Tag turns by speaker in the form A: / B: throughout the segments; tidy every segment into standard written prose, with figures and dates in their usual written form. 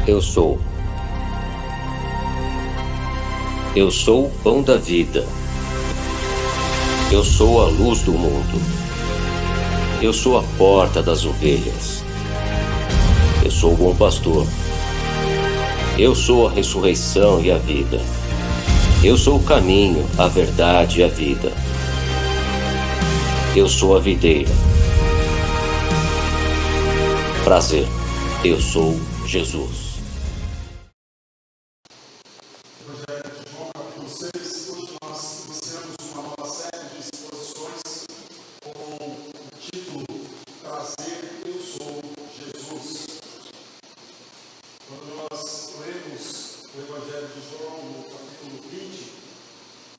A: Eu sou. Eu sou o pão da vida. Eu sou a luz do mundo. Eu sou a porta das ovelhas. Eu sou o bom pastor. Eu sou a ressurreição e a vida. Eu sou o caminho, a verdade e a vida. Eu sou a videira. Prazer, eu sou Jesus.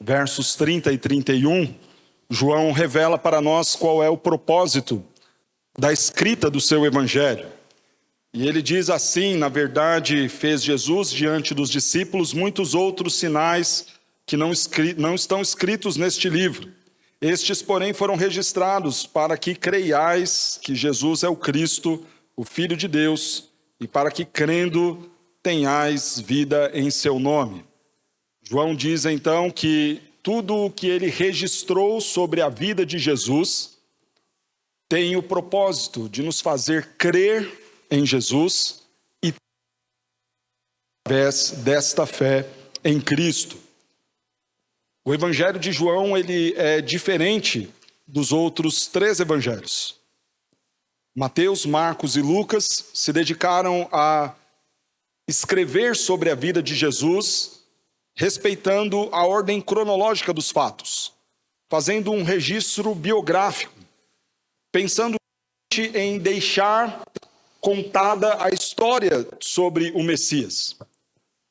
B: Versos 30 e 31, João revela para nós qual é o propósito da escrita do seu evangelho. E ele diz assim: na verdade, fez Jesus diante dos discípulos muitos outros sinais que não estão escritos neste livro. Estes, porém, foram registrados para que creiais que Jesus é o Cristo, o Filho de Deus, e para que, crendo, tenhais vida em seu nome. João diz então que tudo o que ele registrou sobre a vida de Jesus tem o propósito de nos fazer crer em Jesus e através desta fé em Cristo. O evangelho de João, ele é diferente dos outros 3 evangelhos. Mateus, Marcos e Lucas se dedicaram a escrever sobre a vida de Jesus, respeitando a ordem cronológica dos fatos, fazendo um registro biográfico, pensando em deixar contada a história sobre o Messias.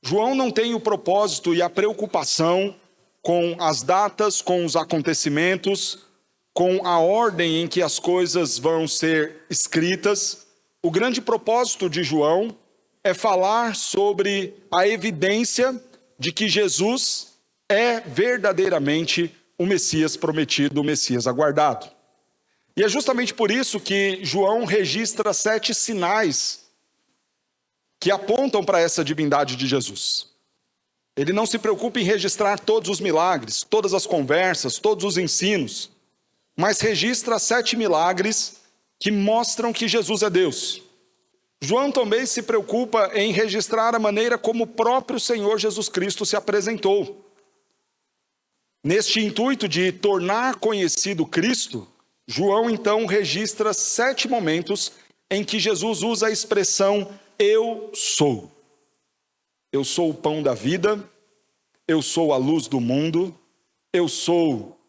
B: João não tem o propósito e a preocupação com as datas, com os acontecimentos, com a ordem em que as coisas vão ser escritas. O grande propósito de João é falar sobre a evidência de que Jesus é verdadeiramente o Messias prometido, o Messias aguardado. E é justamente por isso que João registra 7 sinais que apontam para essa divindade de Jesus. Ele não se preocupa em registrar todos os milagres, todas as conversas, todos os ensinos, mas registra 7 milagres que mostram que Jesus é Deus. João também se preocupa em registrar a maneira como o próprio Senhor Jesus Cristo se apresentou. Neste intuito de tornar conhecido Cristo, João então registra 7 momentos em que Jesus usa a expressão eu sou. Eu sou o pão da vida, eu sou a luz do mundo, eu sou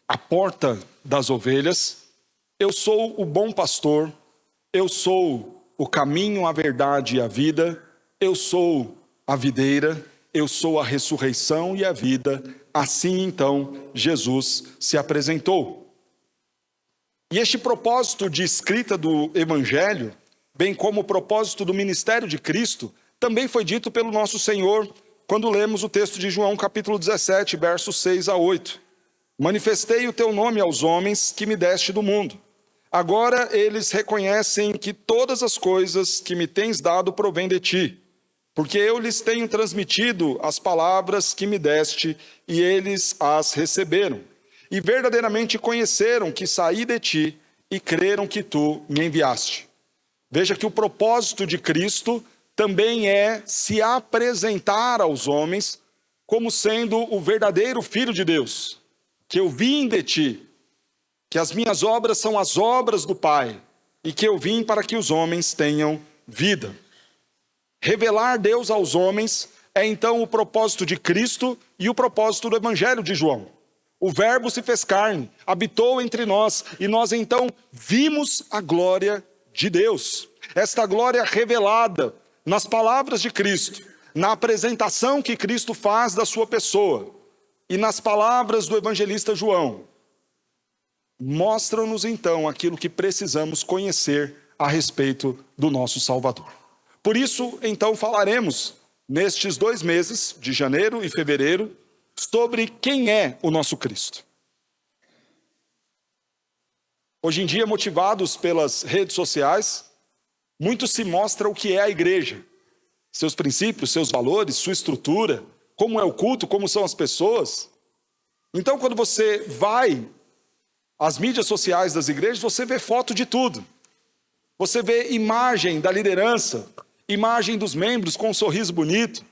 B: a porta das ovelhas, eu sou o bom pastor, eu sou o caminho, a verdade e a vida, eu sou a videira, eu sou a ressurreição e a vida. Assim então Jesus se apresentou. E este propósito de escrita do evangelho, bem como o propósito do ministério de Cristo, também foi dito pelo nosso Senhor quando lemos o texto de João capítulo 17, versos 6 a 8. Manifestei o teu nome aos homens que me deste do mundo. Agora eles reconhecem que todas as coisas que me tens dado provêm de ti, porque eu lhes tenho transmitido as palavras que me deste e eles as receberam. E verdadeiramente conheceram que saí de ti e creram que tu me enviaste. Veja que o propósito de Cristo também é se apresentar aos homens como sendo o verdadeiro Filho de Deus, que eu vim de ti, que as minhas obras são as obras do Pai, e que eu vim para que os homens tenham vida. Revelar Deus aos homens é então o propósito de Cristo e o propósito do Evangelho de João. O Verbo se fez carne, habitou entre nós, e nós então vimos a glória de Deus. Esta glória revelada nas palavras de Cristo, na apresentação que Cristo faz da sua pessoa, e nas palavras do evangelista João, mostram-nos então aquilo que precisamos conhecer a respeito do nosso Salvador. Por isso, então, falaremos nestes 2 meses, de janeiro e fevereiro, sobre quem é o nosso Cristo. Hoje em dia, motivados pelas redes sociais, muito se mostra o que é a igreja. seus princípios, seus valores, sua estrutura, como é o culto, como são as pessoas. Então, quando você vai às mídias sociais das igrejas, você vê foto de tudo. Você vê imagem da liderança, imagem dos membros com um sorriso bonito,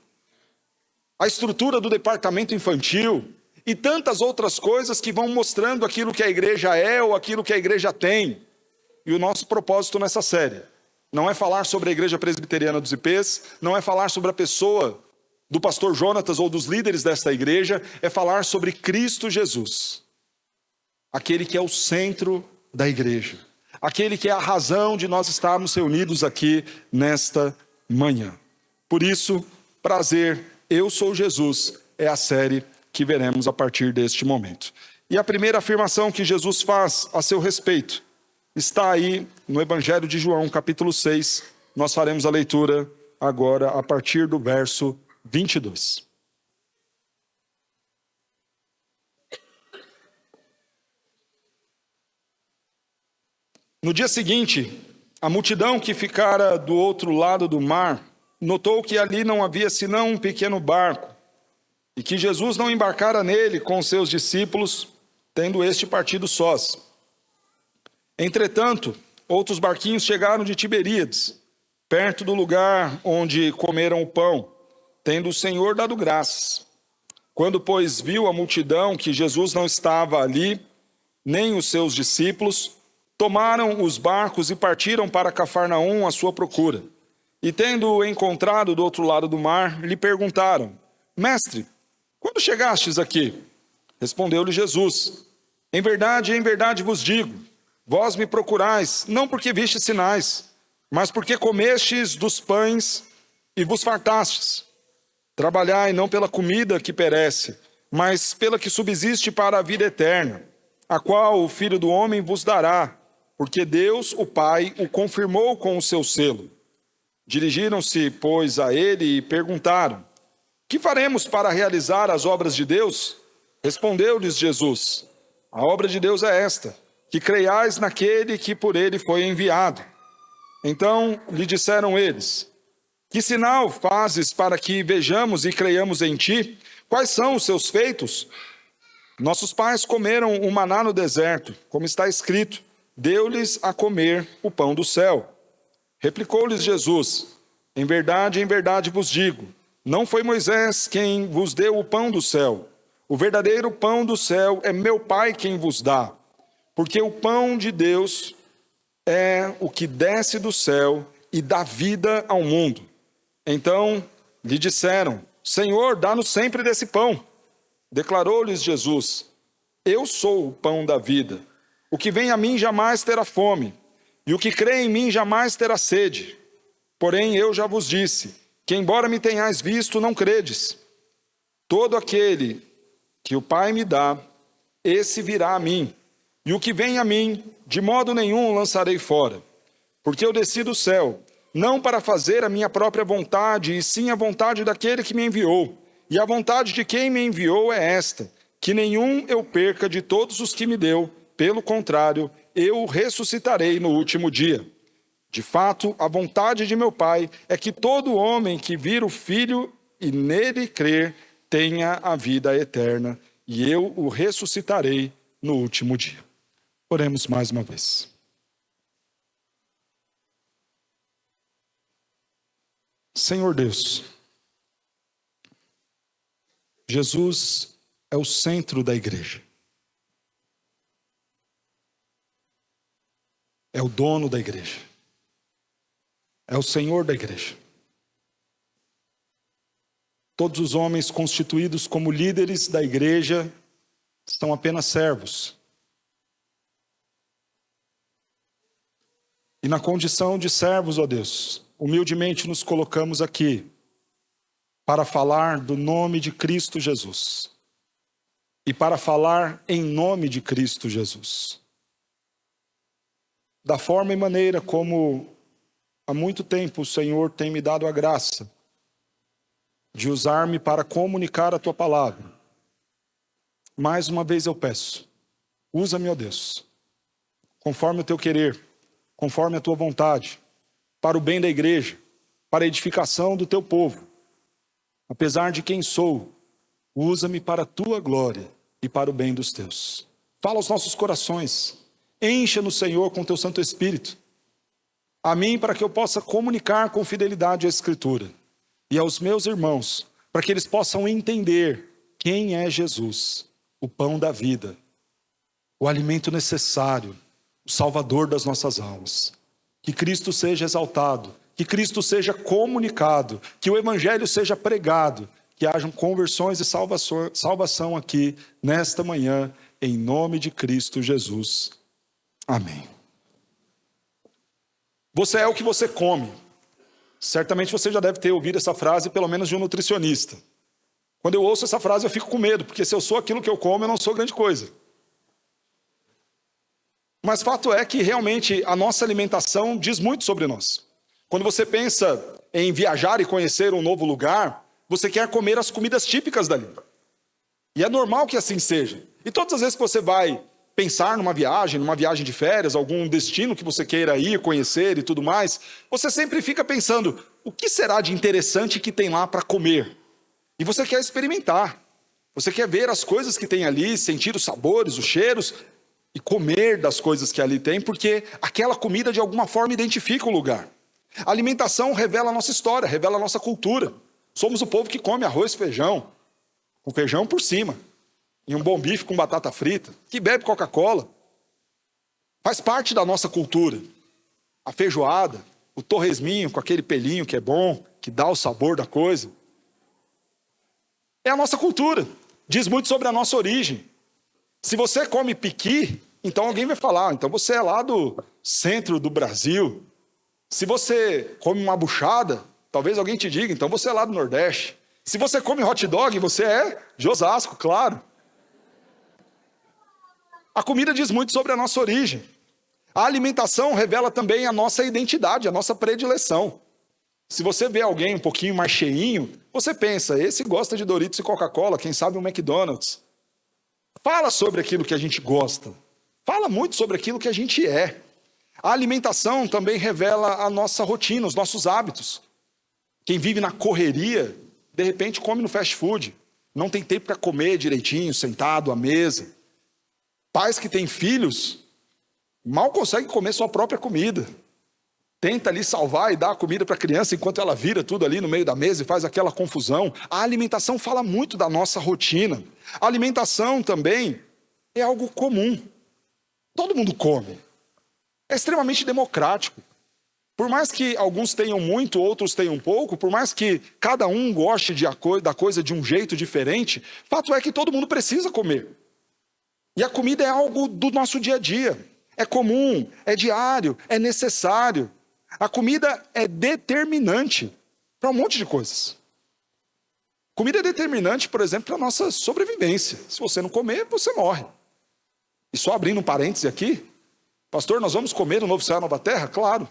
B: a estrutura do departamento infantil e tantas outras coisas que vão mostrando aquilo que a igreja é ou aquilo que a igreja tem. E o nosso propósito nessa série não é falar sobre a Igreja Presbiteriana dos IPs, não é falar sobre a pessoa do pastor Jonatas ou dos líderes desta igreja, é falar sobre Cristo Jesus, aquele que é o centro da igreja, aquele que é a razão de nós estarmos reunidos aqui nesta manhã. Por isso, prazer, eu sou Jesus, é a série que veremos a partir deste momento. E a primeira afirmação que Jesus faz a seu respeito está aí no Evangelho de João, capítulo 6. Nós faremos a leitura agora a partir do verso 22. No dia seguinte, a multidão que ficara do outro lado do mar notou que ali não havia senão um pequeno barco e que Jesus não embarcara nele com seus discípulos, tendo este partido sós. Entretanto, outros barquinhos chegaram de Tiberíades, perto do lugar onde comeram o pão, tendo o Senhor dado graças. Quando, pois, viu a multidão que Jesus não estava ali, nem os seus discípulos, tomaram os barcos e partiram para Cafarnaum à sua procura. E tendo-o encontrado do outro lado do mar, lhe perguntaram: Mestre, quando chegastes aqui? Respondeu-lhe Jesus: em verdade vos digo, vós me procurais, não porque vistes sinais, mas porque comestes dos pães e vos fartastes. Trabalhai não pela comida que perece, mas pela que subsiste para a vida eterna, a qual o Filho do Homem vos dará, porque Deus, o Pai, o confirmou com o seu selo. Dirigiram-se, pois, a ele e perguntaram: que faremos para realizar as obras de Deus? Respondeu-lhes Jesus: a obra de Deus é esta, que creiais naquele que por ele foi enviado. Então lhe disseram eles: que sinal fazes para que vejamos e creiamos em ti? Quais são os seus feitos? Nossos pais comeram o maná no deserto, como está escrito: deu-lhes a comer o pão do céu. Replicou-lhes Jesus: em verdade vos digo, não foi Moisés quem vos deu o pão do céu. O verdadeiro pão do céu é meu Pai quem vos dá. Porque o pão de Deus é o que desce do céu e dá vida ao mundo. Então lhe disseram: Senhor, dá-nos sempre desse pão. Declarou-lhes Jesus: eu sou o pão da vida. O que vem a mim jamais terá fome, e o que crê em mim jamais terá sede. Porém eu já vos disse, que embora me tenhais visto, não credes. Todo aquele que o Pai me dá, esse virá a mim. E o que vem a mim, de modo nenhum lançarei fora. Porque eu desci do céu, não para fazer a minha própria vontade, e sim a vontade daquele que me enviou. E a vontade de quem me enviou é esta, que nenhum eu perca de todos os que me deu, pelo contrário, eu o ressuscitarei no último dia. De fato, a vontade de meu Pai é que todo homem que vir o Filho e nele crer, tenha a vida eterna, e eu o ressuscitarei no último dia. Oremos mais uma vez. Senhor Deus, Jesus é o centro da igreja. É o dono da igreja. É o Senhor da igreja. Todos os homens constituídos como líderes da igreja são apenas servos. E na condição de servos, ó Deus, humildemente nos colocamos aqui para falar do nome de Cristo Jesus. E para falar em nome de Cristo Jesus. Da forma e maneira como há muito tempo o Senhor tem me dado a graça de usar-me para comunicar a Tua palavra. Mais uma vez eu peço, usa-me, ó Deus, conforme o Teu querer, conforme a Tua vontade, para o bem da igreja, para a edificação do teu povo. Apesar de quem sou, usa-me para a tua glória e para o bem dos teus. Fala aos nossos corações. Encha-nos, Senhor, com teu Santo Espírito. A mim, para que eu possa comunicar com fidelidade a Escritura. E aos meus irmãos, para que eles possam entender quem é Jesus, o pão da vida, o alimento necessário, o Salvador das nossas almas. Que Cristo seja exaltado, que Cristo seja comunicado, que o Evangelho seja pregado, que hajam conversões e salvação aqui nesta manhã, em nome de Cristo Jesus. Amém. Você é o que você come. Certamente você já deve ter ouvido essa frase, pelo menos de um nutricionista. Quando eu ouço essa frase eu fico com medo, porque se eu sou aquilo que eu como, eu não sou grande coisa. Mas fato é que realmente a nossa alimentação diz muito sobre nós. Quando você pensa em viajar e conhecer um novo lugar, você quer comer as comidas típicas dali. E é normal que assim seja. E todas as vezes que você vai pensar numa viagem de férias, algum destino que você queira ir, conhecer e tudo mais, você sempre fica pensando, o que será de interessante que tem lá para comer? E você quer experimentar. Você quer ver as coisas que tem ali, sentir os sabores, os cheiros, e comer das coisas que ali tem, porque aquela comida de alguma forma identifica o lugar. A alimentação revela a nossa história, revela a nossa cultura. Somos o povo que come arroz e feijão, com feijão por cima, e um bom bife com batata frita, que bebe Coca-Cola. Faz parte da nossa cultura. A feijoada, o torresminho com aquele pelinho que é bom, que dá o sabor da coisa. É a nossa cultura, diz muito sobre a nossa origem. Se você come piqui, então alguém vai falar, então você é lá do centro do Brasil. Se você come uma buchada, talvez alguém te diga, então você é lá do Nordeste. Se você come hot dog, você é de Osasco, claro. A comida diz muito sobre a nossa origem. A alimentação revela também a nossa identidade, a nossa predileção. Se você vê alguém um pouquinho mais cheinho, você pensa, esse gosta de Doritos e Coca-Cola, quem sabe um McDonald's. Fala sobre aquilo que a gente gosta. Fala muito sobre aquilo que a gente é. A alimentação também revela a nossa rotina, os nossos hábitos. Quem vive na correria, de repente come no fast food. Não tem tempo para comer direitinho, sentado à mesa. Pais que têm filhos, mal conseguem comer sua própria comida. Tenta ali salvar e dar a comida para a criança enquanto ela vira tudo ali no meio da mesa e faz aquela confusão. A alimentação fala muito da nossa rotina. A alimentação também é algo comum. Todo mundo come. É extremamente democrático. Por mais que alguns tenham muito, outros tenham pouco, por mais que cada um goste da coisa de um jeito diferente, fato é que todo mundo precisa comer. E a comida é algo do nosso dia a dia. É comum, é diário, é necessário. A comida é determinante para um monte de coisas. Comida é determinante, por exemplo, para a nossa sobrevivência. Se você não comer, você morre. E só abrindo um parêntese aqui, pastor, nós vamos comer no novo céu e nova terra? Claro.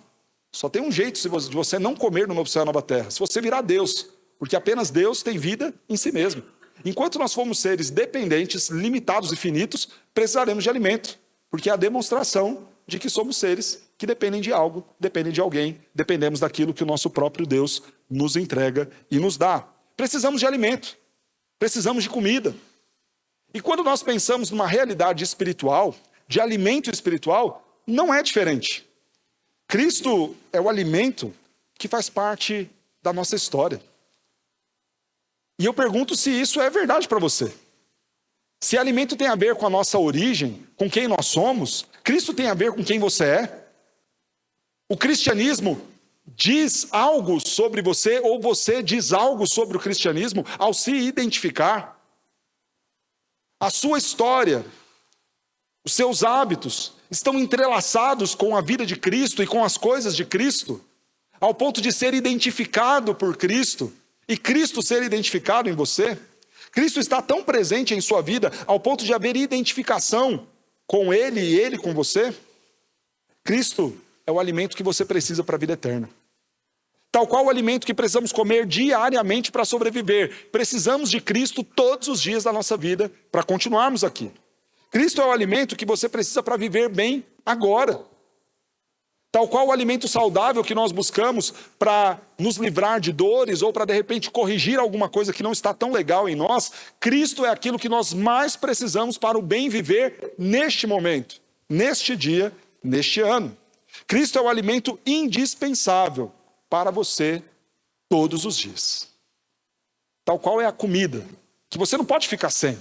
B: Só tem um jeito de você não comer no novo céu e nova terra. Se você virar Deus, porque apenas Deus tem vida em si mesmo. Enquanto nós formos seres dependentes, limitados e finitos, precisaremos de alimento, porque é a demonstração de que somos seres que dependem de algo, dependem de alguém, dependemos daquilo que o nosso próprio Deus nos entrega e nos dá. Precisamos de alimento, precisamos de comida. E quando nós pensamos numa realidade espiritual, de alimento espiritual, não é diferente. Cristo é o alimento que faz parte da nossa história. E eu pergunto se isso é verdade para você. Se alimento tem a ver com a nossa origem, com quem nós somos, Cristo tem a ver com quem você é? O cristianismo diz algo sobre você, ou você diz algo sobre o cristianismo ao se identificar? A sua história, os seus hábitos estão entrelaçados com a vida de Cristo e com as coisas de Cristo, ao ponto de ser identificado por Cristo e Cristo ser identificado em você? Cristo está tão presente em sua vida ao ponto de haver identificação com Ele e Ele com você? Cristo é o alimento que você precisa para a vida eterna. Tal qual o alimento que precisamos comer diariamente para sobreviver. Precisamos de Cristo todos os dias da nossa vida para continuarmos aqui. Cristo é o alimento que você precisa para viver bem agora. Tal qual o alimento saudável que nós buscamos para nos livrar de dores ou para, de repente, corrigir alguma coisa que não está tão legal em nós, Cristo é aquilo que nós mais precisamos para o bem viver neste momento, neste dia, neste ano. Cristo é o alimento indispensável para você todos os dias. Tal qual é a comida, que você não pode ficar sem.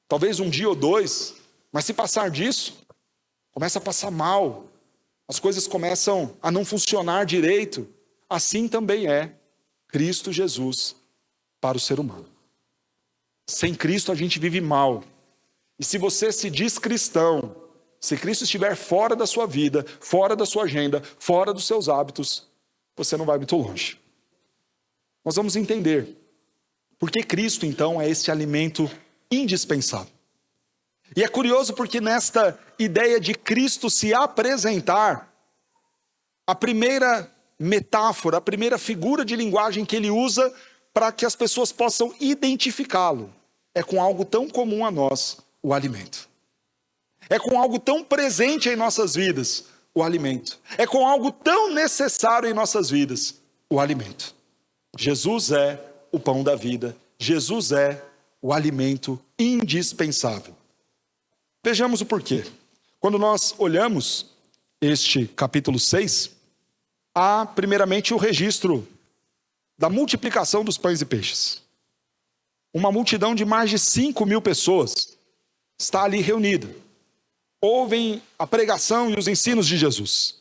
B: Talvez um dia ou dois, mas se passar disso, começa a passar mal. As coisas começam a não funcionar direito. Assim também é Cristo Jesus para o ser humano. Sem Cristo a gente vive mal. E se você se diz cristão, se Cristo estiver fora da sua vida, fora da sua agenda, fora dos seus hábitos, você não vai muito longe. Nós vamos entender por que Cristo, então, é esse alimento indispensável. E é curioso porque nesta ideia de Cristo se apresentar, a primeira metáfora, a primeira figura de linguagem que ele usa para que as pessoas possam identificá-lo, é com algo tão comum a nós, o alimento. É com algo tão presente em nossas vidas, o alimento. É com algo tão necessário em nossas vidas, o alimento. Jesus é o pão da vida. Jesus é o alimento indispensável. Vejamos o porquê. Quando nós olhamos este capítulo 6, há primeiramente o registro da multiplicação dos pães e peixes. Uma multidão de mais de 5.000 pessoas está ali reunida. Ouvem a pregação e os ensinos de Jesus.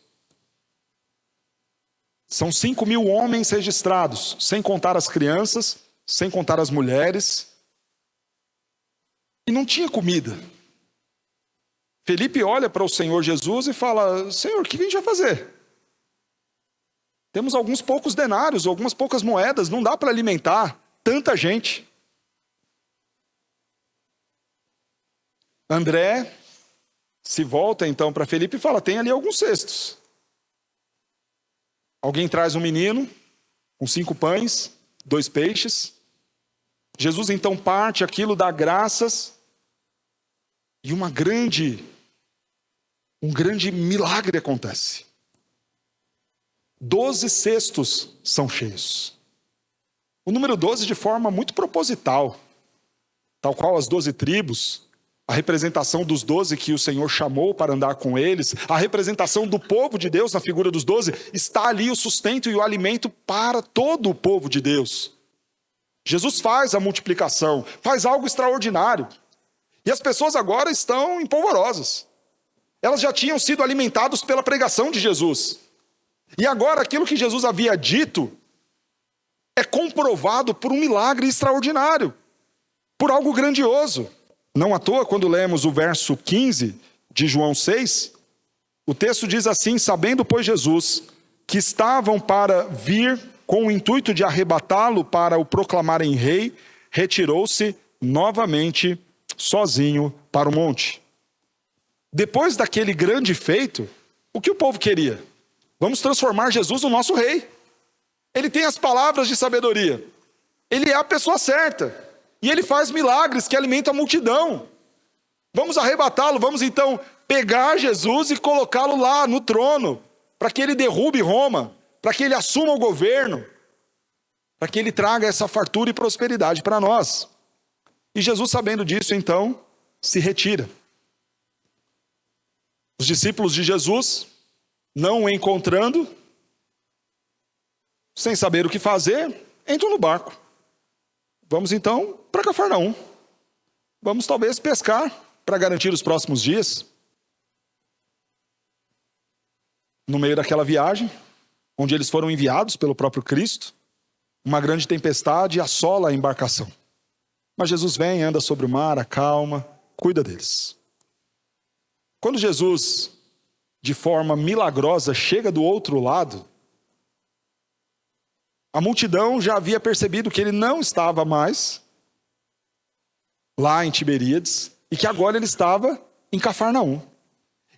B: São 5.000 homens registrados, sem contar as crianças, sem contar as mulheres. E não tinha comida. Felipe olha para o Senhor Jesus e fala: Senhor, o que a gente vai fazer? Temos alguns poucos denários, algumas poucas moedas, não dá para alimentar tanta gente. André se volta então para Felipe e fala: tem ali alguns cestos. Alguém traz um menino com 5 pães, 2 peixes. Jesus então parte aquilo, dá graças, e um grande milagre acontece. 12 cestos são cheios. O número 12 de forma muito proposital, tal qual as 12 tribos, a representação dos 12 que o Senhor chamou para andar com eles, a representação do povo de Deus na figura dos 12, está ali o sustento e o alimento para todo o povo de Deus. Jesus faz a multiplicação, faz algo extraordinário. E as pessoas agora estão empolvorosas. Elas já tinham sido alimentadas pela pregação de Jesus. E agora aquilo que Jesus havia dito é comprovado por um milagre extraordinário, por algo grandioso. Não à toa, quando lemos o verso 15 de João 6, o texto diz assim: sabendo, pois, Jesus, que estavam para vir com o intuito de arrebatá-lo para o proclamarem rei, retirou-se novamente sozinho para o monte. Depois daquele grande feito, o que o povo queria? Vamos transformar Jesus no nosso rei. Ele tem as palavras de sabedoria. Ele é a pessoa certa. E ele faz milagres que alimentam a multidão. Vamos arrebatá-lo, vamos então pegar Jesus e colocá-lo lá no trono, para que ele derrube Roma, para que ele assuma o governo, para que ele traga essa fartura e prosperidade para nós. E Jesus, sabendo disso, então, se retira. Os discípulos de Jesus, não o encontrando, sem saber o que fazer, entram no barco. Vamos então para Cafarnaum. Vamos talvez pescar para garantir os próximos dias. No meio daquela viagem, onde eles foram enviados pelo próprio Cristo, uma grande tempestade assola a embarcação. Mas Jesus vem, anda sobre o mar, acalma, cuida deles. Quando Jesus, de forma milagrosa, chega do outro lado, a multidão já havia percebido que ele não estava mais lá em Tiberíades e que agora ele estava em Cafarnaum.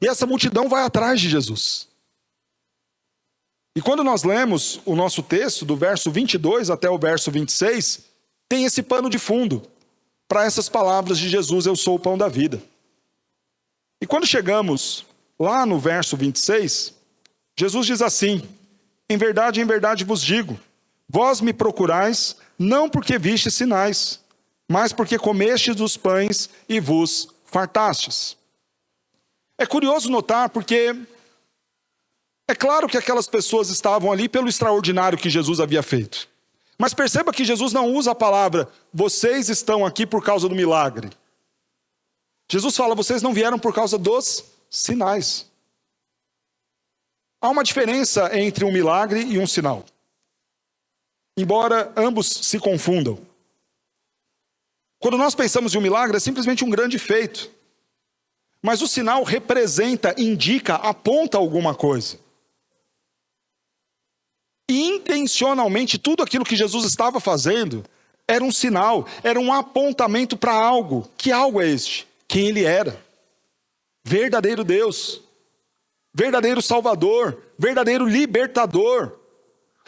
B: E essa multidão vai atrás de Jesus. E quando nós lemos o nosso texto, do verso 22 até o verso 26, tem esse pano de fundo para essas palavras de Jesus: eu sou o pão da vida. E quando chegamos lá no verso 26, Jesus diz assim: em verdade vos digo, vós me procurais, não porque vistes sinais, mas porque comestes dos pães e vos fartastes. É curioso notar porque é claro que aquelas pessoas estavam ali pelo extraordinário que Jesus havia feito. Mas perceba que Jesus não usa a palavra, vocês estão aqui por causa do milagre. Jesus fala, vocês não vieram por causa dos sinais. Há uma diferença entre um milagre e um sinal. Embora ambos se confundam. Quando nós pensamos em um milagre, é simplesmente um grande feito. Mas o sinal representa, indica, aponta alguma coisa. E intencionalmente, tudo aquilo que Jesus estava fazendo era um sinal, era um apontamento para algo. Que algo é este? Quem ele era. Verdadeiro Deus. Verdadeiro Salvador. Verdadeiro Libertador.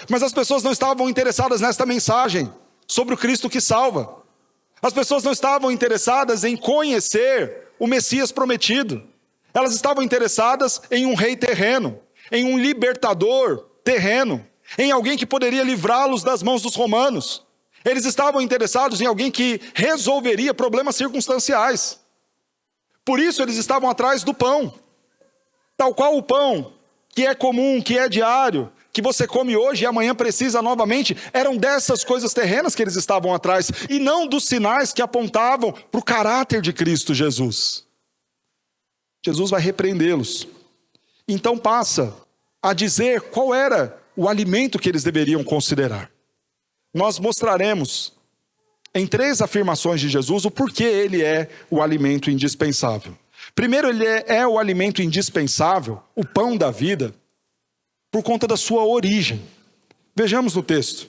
B: Mas as pessoas não estavam interessadas nesta mensagem sobre o Cristo que salva. As pessoas não estavam interessadas em conhecer o Messias prometido. Elas estavam interessadas em um rei terreno, em um libertador terreno, em alguém que poderia livrá-los das mãos dos romanos. Eles estavam interessados em alguém que resolveria problemas circunstanciais. Por isso eles estavam atrás do pão. Tal qual o pão, que é comum, que é diário, que você come hoje e amanhã precisa novamente, eram dessas coisas terrenas que eles estavam atrás, e não dos sinais que apontavam para o caráter de Cristo Jesus. Jesus vai repreendê-los. Então passa a dizer qual era o alimento que eles deveriam considerar. Nós mostraremos em 3 afirmações de Jesus o porquê ele é o alimento indispensável. Primeiro, ele é o alimento indispensável, o pão da vida, por conta da sua origem. Vejamos no texto.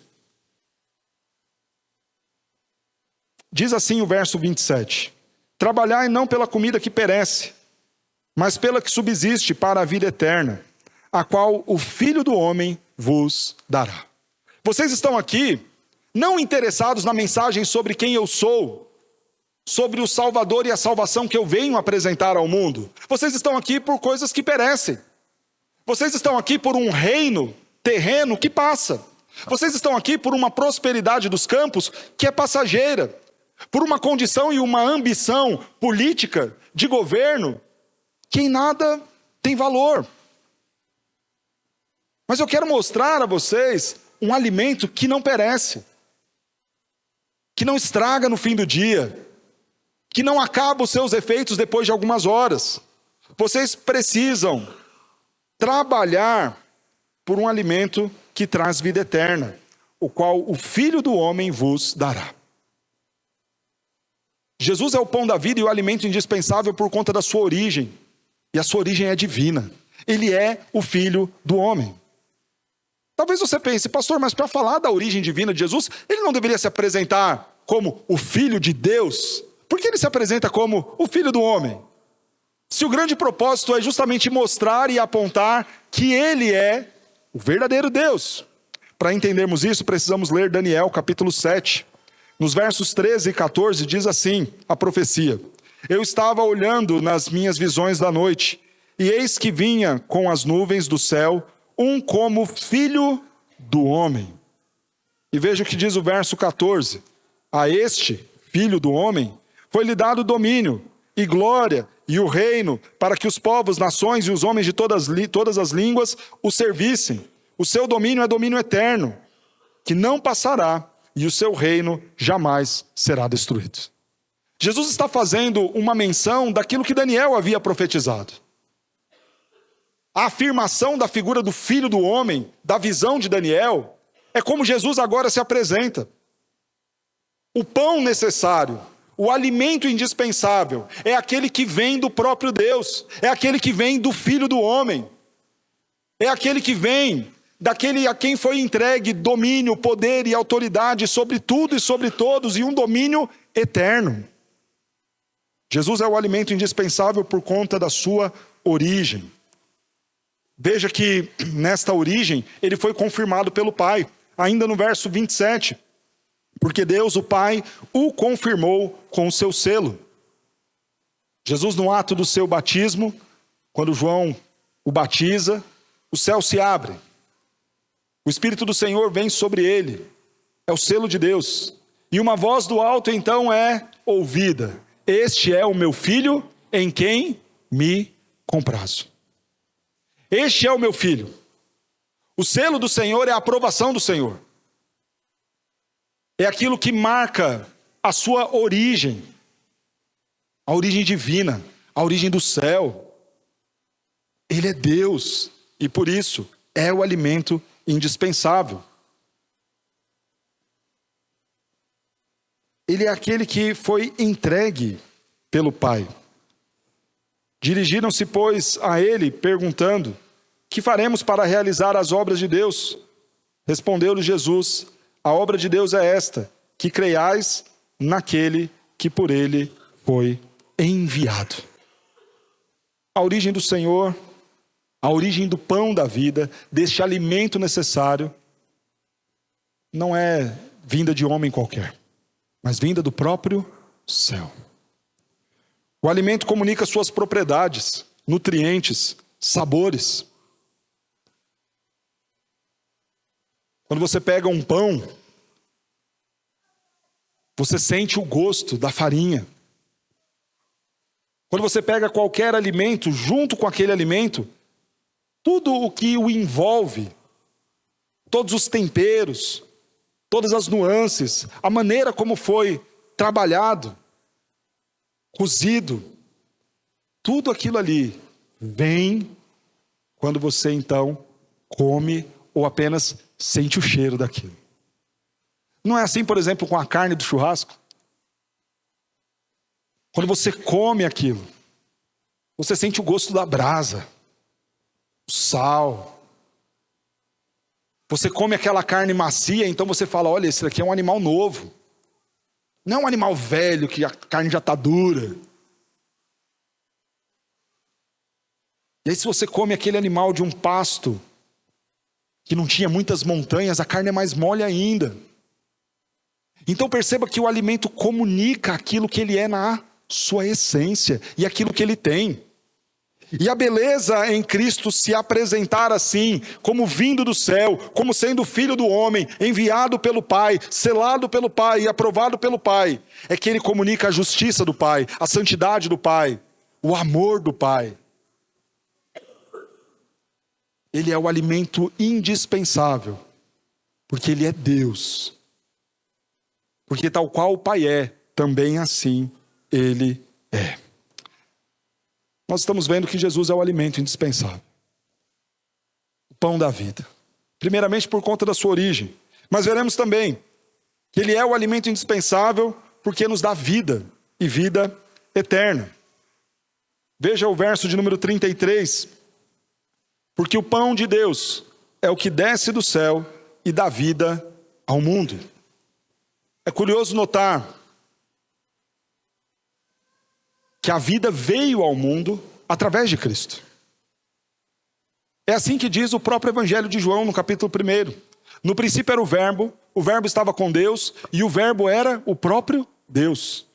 B: Diz assim o verso 27. Trabalhai não pela comida que perece, mas pela que subsiste para a vida eterna, a qual o Filho do Homem vos dará. Vocês estão aqui não interessados na mensagem sobre quem eu sou, sobre o Salvador e a salvação que eu venho apresentar ao mundo. Vocês estão aqui por coisas que perecem. Vocês estão aqui por um reino terreno que passa. Vocês estão aqui por uma prosperidade dos campos que é passageira. Por uma condição e uma ambição política de governo que em nada tem valor. Mas eu quero mostrar a vocês um alimento que não perece, que não estraga no fim do dia, que não acaba os seus efeitos depois de algumas horas. Vocês precisam trabalhar por um alimento que traz vida eterna, o qual o Filho do Homem vos dará. Jesus é o pão da vida e o alimento indispensável por conta da sua origem. E a sua origem é divina. Ele é o Filho do Homem. Talvez você pense, pastor, mas para falar da origem divina de Jesus, ele não deveria se apresentar como o Filho de Deus? Por que ele se apresenta como o Filho do Homem? Se o grande propósito é justamente mostrar e apontar que ele é o verdadeiro Deus. Para entendermos isso, precisamos ler Daniel capítulo 7. Nos versos 13 e 14 diz assim a profecia. Eu estava olhando nas minhas visões da noite, e eis que vinha com as nuvens do céu um como filho do homem. E veja o que diz o verso 14. A este, filho do homem, foi-lhe dado domínio e glória e o reino, para que os povos, nações e os homens de todas as línguas o servissem. O seu domínio é domínio eterno, que não passará, e o seu reino jamais será destruído. Jesus está fazendo uma menção daquilo que Daniel havia profetizado. A afirmação da figura do Filho do Homem, da visão de Daniel, é como Jesus agora se apresenta. O pão necessário, o alimento indispensável, é aquele que vem do próprio Deus, é aquele que vem do Filho do Homem, é aquele que vem daquele a quem foi entregue domínio, poder e autoridade sobre tudo e sobre todos, e um domínio eterno. Jesus é o alimento indispensável por conta da sua origem. Veja que nesta origem ele foi confirmado pelo Pai, ainda no verso 27. Porque Deus, o Pai, o confirmou com o seu selo. Jesus, no ato do seu batismo, quando João o batiza, o céu se abre. O Espírito do Senhor vem sobre ele. É o selo de Deus. E uma voz do alto então é ouvida. Este é o meu filho em quem me comprazo. Este é o meu filho. O selo do Senhor é a aprovação do Senhor. É aquilo que marca a sua origem. A origem divina. A origem do céu. Ele é Deus. E por isso é o alimento indispensável. Ele é aquele que foi entregue pelo Pai. Dirigiram-se, pois, a ele, perguntando: que faremos para realizar as obras de Deus? Respondeu-lhe Jesus: a obra de Deus é esta, que creiais naquele que por ele foi enviado. A origem do Senhor, a origem do pão da vida, deste alimento necessário, não é vinda de homem qualquer, mas vinda do próprio céu. O alimento comunica suas propriedades, nutrientes, sabores. Quando você pega um pão, você sente o gosto da farinha. Quando você pega qualquer alimento, junto com aquele alimento, tudo o que o envolve, todos os temperos, todas as nuances, a maneira como foi trabalhado, cozido, tudo aquilo ali vem quando você então come ou apenas sente o cheiro daquilo. Não é assim, por exemplo, com a carne do churrasco? Quando você come aquilo, você sente o gosto da brasa, o sal. Você come aquela carne macia, então você fala: olha, esse aqui é um animal novo. Não é um animal velho que a carne já está dura. E aí se você come aquele animal de um pasto que não tinha muitas montanhas, a carne é mais mole ainda. Então perceba que o alimento comunica aquilo que ele é na sua essência e aquilo que ele tem. E a beleza em Cristo se apresentar assim, como vindo do céu, como sendo filho do homem, enviado pelo Pai, selado pelo Pai e aprovado pelo Pai, é que ele comunica a justiça do Pai, a santidade do Pai, o amor do Pai. Ele é o alimento indispensável, porque ele é Deus. Porque tal qual o Pai é, também assim ele é. Nós estamos vendo que Jesus é o alimento indispensável. O pão da vida. Primeiramente por conta da sua origem. Mas veremos também que ele é o alimento indispensável porque nos dá vida e vida eterna. Veja o verso de número 33. Porque o pão de Deus é o que desce do céu e dá vida ao mundo. É curioso notar que a vida veio ao mundo através de Cristo. É assim que diz o próprio Evangelho de João, no capítulo 1. No princípio era o Verbo estava com Deus, e o Verbo era o próprio Deus.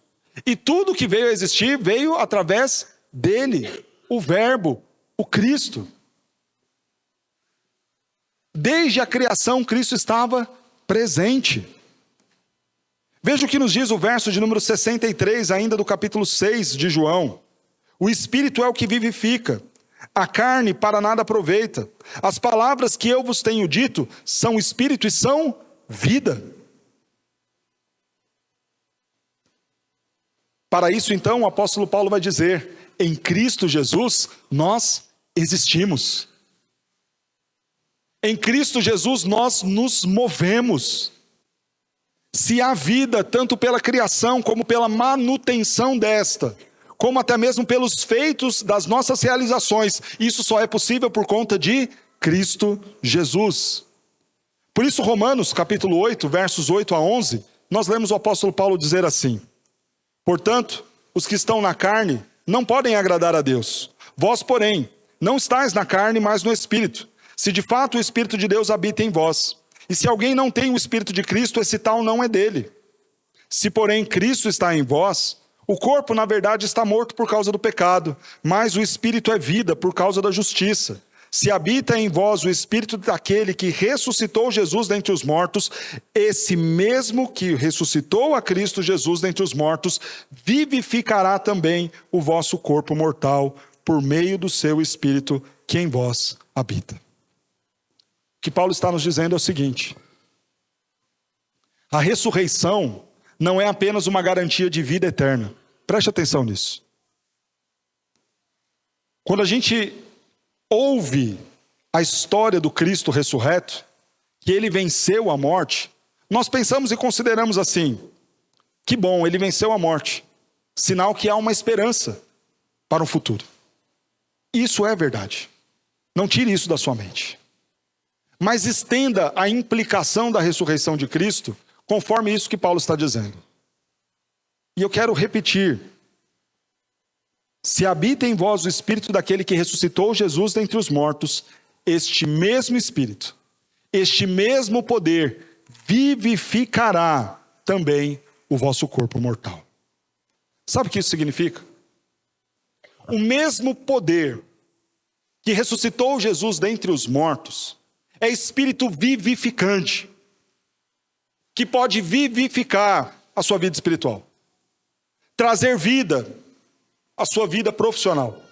B: E tudo que veio a existir, veio através dele, o Verbo, o Cristo. Desde a criação, Cristo estava presente. Veja o que nos diz o verso de número 63, ainda do capítulo 6 de João. O Espírito é o que vivifica, a carne para nada aproveita. As palavras que eu vos tenho dito são Espírito e são vida. Para isso então o apóstolo Paulo vai dizer: em Cristo Jesus nós existimos. Em Cristo Jesus nós nos movemos. Se há vida, tanto pela criação, como pela manutenção desta, como até mesmo pelos feitos das nossas realizações, isso só é possível por conta de Cristo Jesus. Por isso, Romanos, capítulo 8, versos 8 a 11, nós lemos o apóstolo Paulo dizer assim: portanto, os que estão na carne não podem agradar a Deus. Vós, porém, não estáis na carne, mas no Espírito, se de fato o Espírito de Deus habita em vós. E se alguém não tem o Espírito de Cristo, esse tal não é dele. Se, porém, Cristo está em vós, o corpo, na verdade, está morto por causa do pecado, mas o Espírito é vida por causa da justiça. Se habita em vós o Espírito daquele que ressuscitou Jesus dentre os mortos, esse mesmo que ressuscitou a Cristo Jesus dentre os mortos, vivificará também o vosso corpo mortal, por meio do seu Espírito que em vós habita. O que Paulo está nos dizendo é o seguinte: a ressurreição não é apenas uma garantia de vida eterna. Preste atenção nisso. Quando a gente ouve a história do Cristo ressurreto, que ele venceu a morte, nós pensamos e consideramos assim: que bom, ele venceu a morte, sinal que há uma esperança para o futuro. Isso é verdade. Não tire isso da sua mente. Mas estenda a implicação da ressurreição de Cristo conforme isso que Paulo está dizendo. E eu quero repetir: se habita em vós o Espírito daquele que ressuscitou Jesus dentre os mortos, este mesmo Espírito, este mesmo poder, vivificará também o vosso corpo mortal. Sabe o que isso significa? O mesmo poder que ressuscitou Jesus dentre os mortos é Espírito vivificante, que pode vivificar a sua vida espiritual, trazer vida à sua vida profissional,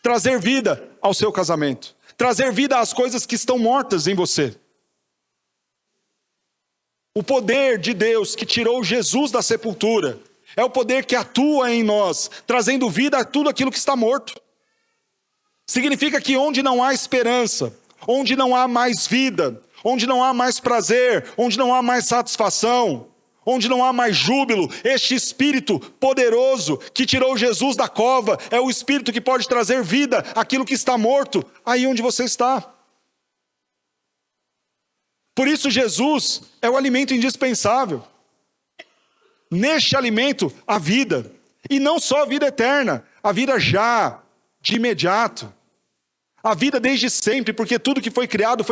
B: trazer vida ao seu casamento, trazer vida às coisas que estão mortas em você. O poder de Deus que tirou Jesus da sepultura é o poder que atua em nós, trazendo vida a tudo aquilo que está morto. Significa que onde não há esperança, onde não há mais vida, onde não há mais prazer, onde não há mais satisfação, onde não há mais júbilo, este Espírito poderoso que tirou Jesus da cova é o Espírito que pode trazer vida àquilo que está morto, aí onde você está. Por isso Jesus é o alimento indispensável. Neste alimento, a vida. E não só a vida eterna, a vida já, de imediato. A vida desde sempre, porque tudo que foi criado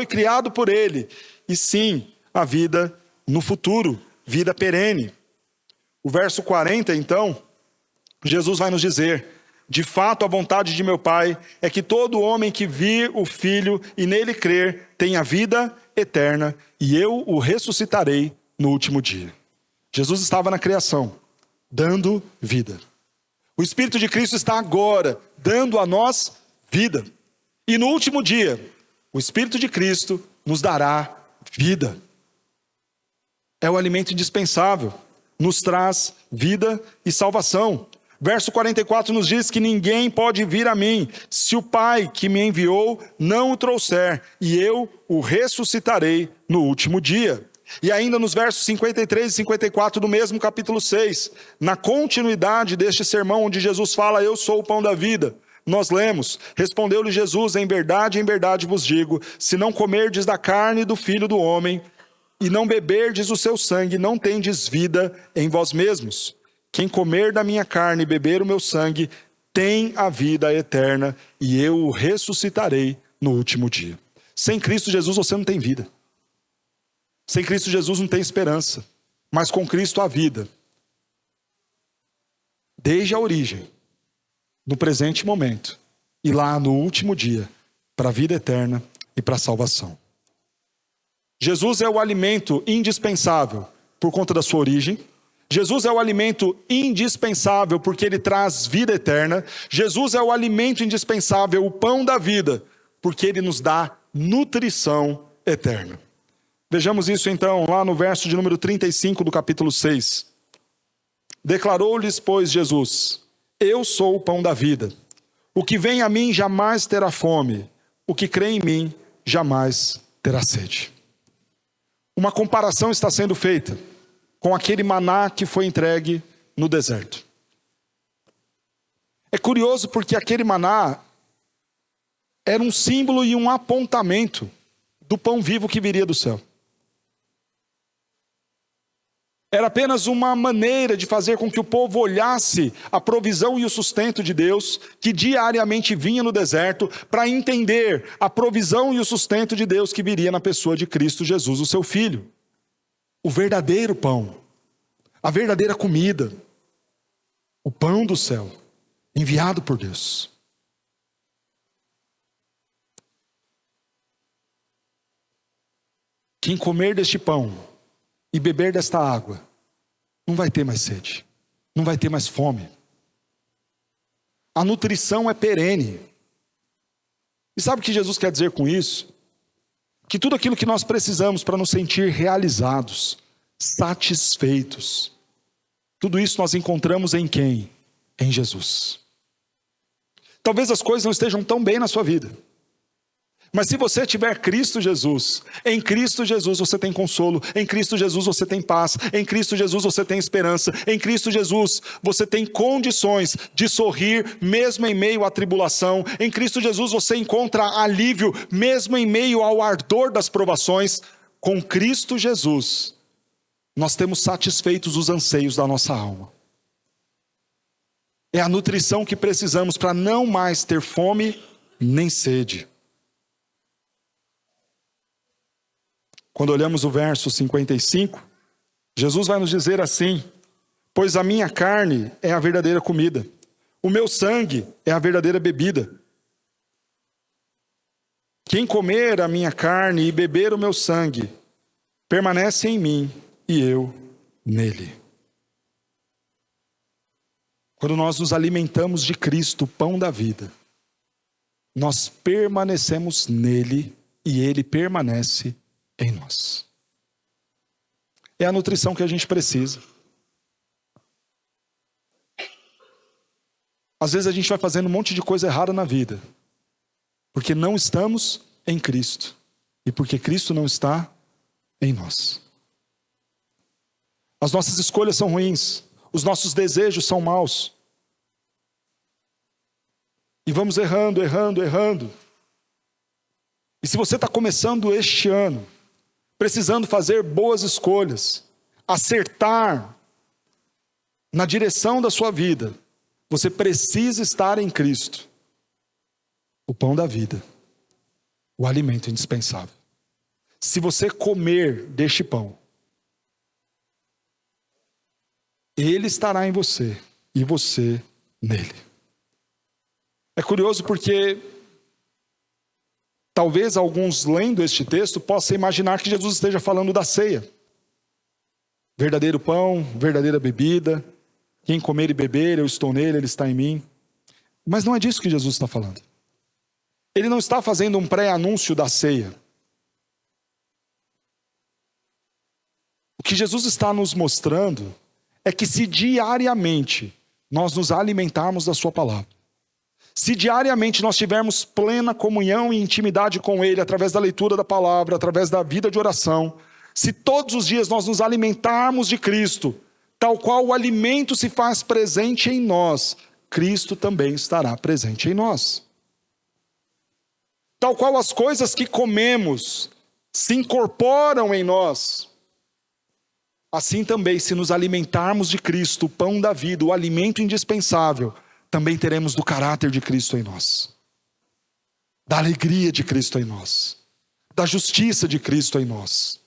B: por Ele. E sim, a vida no futuro, vida perene. O verso 40, então, Jesus vai nos dizer: de fato, a vontade de meu Pai é que todo homem que vir o Filho e nele crer tenha vida eterna, e eu o ressuscitarei no último dia. Jesus estava na criação, dando vida. O Espírito de Cristo está agora, dando a nós vida. E no último dia, o Espírito de Cristo nos dará vida. É o alimento indispensável, nos traz vida e salvação. Verso 44 nos diz que ninguém pode vir a mim, se o Pai que me enviou não o trouxer, e eu o ressuscitarei no último dia. E ainda nos versos 53 e 54 do mesmo capítulo 6, na continuidade deste sermão onde Jesus fala: eu sou o pão da vida, nós lemos: respondeu-lhe Jesus, em verdade vos digo, se não comerdes da carne do Filho do Homem, e não beberdes o seu sangue, não tendes vida em vós mesmos. Quem comer da minha carne e beber o meu sangue, tem a vida eterna, e eu o ressuscitarei no último dia. Sem Cristo Jesus você não tem vida. Sem Cristo Jesus não tem esperança. Mas com Cristo há vida. Desde a origem, no presente momento, e lá no último dia, para a vida eterna e para a salvação. Jesus é o alimento indispensável por conta da sua origem. Jesus é o alimento indispensável porque ele traz vida eterna. Jesus é o alimento indispensável, o pão da vida, porque ele nos dá nutrição eterna. Vejamos isso então lá no verso de número 35 do capítulo 6. Declarou-lhes, pois, Jesus: eu sou o pão da vida. O que vem a mim jamais terá fome. O que crê em mim jamais terá sede. Uma comparação está sendo feita com aquele maná que foi entregue no deserto. É curioso porque aquele maná era um símbolo e um apontamento do pão vivo que viria do céu. Era apenas uma maneira de fazer com que o povo olhasse a provisão e o sustento de Deus, que diariamente vinha no deserto, para entender a provisão e o sustento de Deus que viria na pessoa de Cristo Jesus, o seu Filho. O verdadeiro pão, a verdadeira comida, o pão do céu, enviado por Deus. Quem comer deste pão e beber desta água, não vai ter mais sede, não vai ter mais fome. A nutrição é perene. E sabe o que Jesus quer dizer com isso? Que tudo aquilo que nós precisamos para nos sentir realizados, satisfeitos, tudo isso nós encontramos em quem? Em Jesus. Talvez as coisas não estejam tão bem na sua vida, mas se você tiver Cristo Jesus, em Cristo Jesus você tem consolo, em Cristo Jesus você tem paz, em Cristo Jesus você tem esperança, em Cristo Jesus você tem condições de sorrir mesmo em meio à tribulação, em Cristo Jesus você encontra alívio mesmo em meio ao ardor das provações. Com Cristo Jesus nós temos satisfeitos os anseios da nossa alma. É a nutrição que precisamos para não mais ter fome nem sede. Quando olhamos o verso 55, Jesus vai nos dizer assim: pois a minha carne é a verdadeira comida, o meu sangue é a verdadeira bebida. Quem comer a minha carne e beber o meu sangue, permanece em mim e eu nele. Quando nós nos alimentamos de Cristo, o pão da vida, nós permanecemos nele e ele permanece em nós. É a nutrição que a gente precisa. Às vezes a gente vai fazendo um monte de coisa errada na vida, porque não estamos em Cristo e porque Cristo não está em nós. As nossas escolhas são ruins, os nossos desejos são maus. E vamos errando. E se você está começando este ano, precisando fazer boas escolhas, acertar na direção da sua vida, você precisa estar em Cristo, o pão da vida, o alimento indispensável. Se você comer deste pão, ele estará em você e você nele. É curioso porque talvez alguns lendo este texto possam imaginar que Jesus esteja falando da ceia. Verdadeiro pão, verdadeira bebida. Quem comer e beber, eu estou nele, ele está em mim. Mas não é disso que Jesus está falando. Ele não está fazendo um pré-anúncio da ceia. O que Jesus está nos mostrando é que se diariamente nós nos alimentarmos da sua palavra, se diariamente nós tivermos plena comunhão e intimidade com ele, através da leitura da palavra, através da vida de oração, se todos os dias nós nos alimentarmos de Cristo, tal qual o alimento se faz presente em nós, Cristo também estará presente em nós. Tal qual as coisas que comemos se incorporam em nós, assim também, se nos alimentarmos de Cristo, o pão da vida, o alimento indispensável, também teremos do caráter de Cristo em nós, da alegria de Cristo em nós, da justiça de Cristo em nós.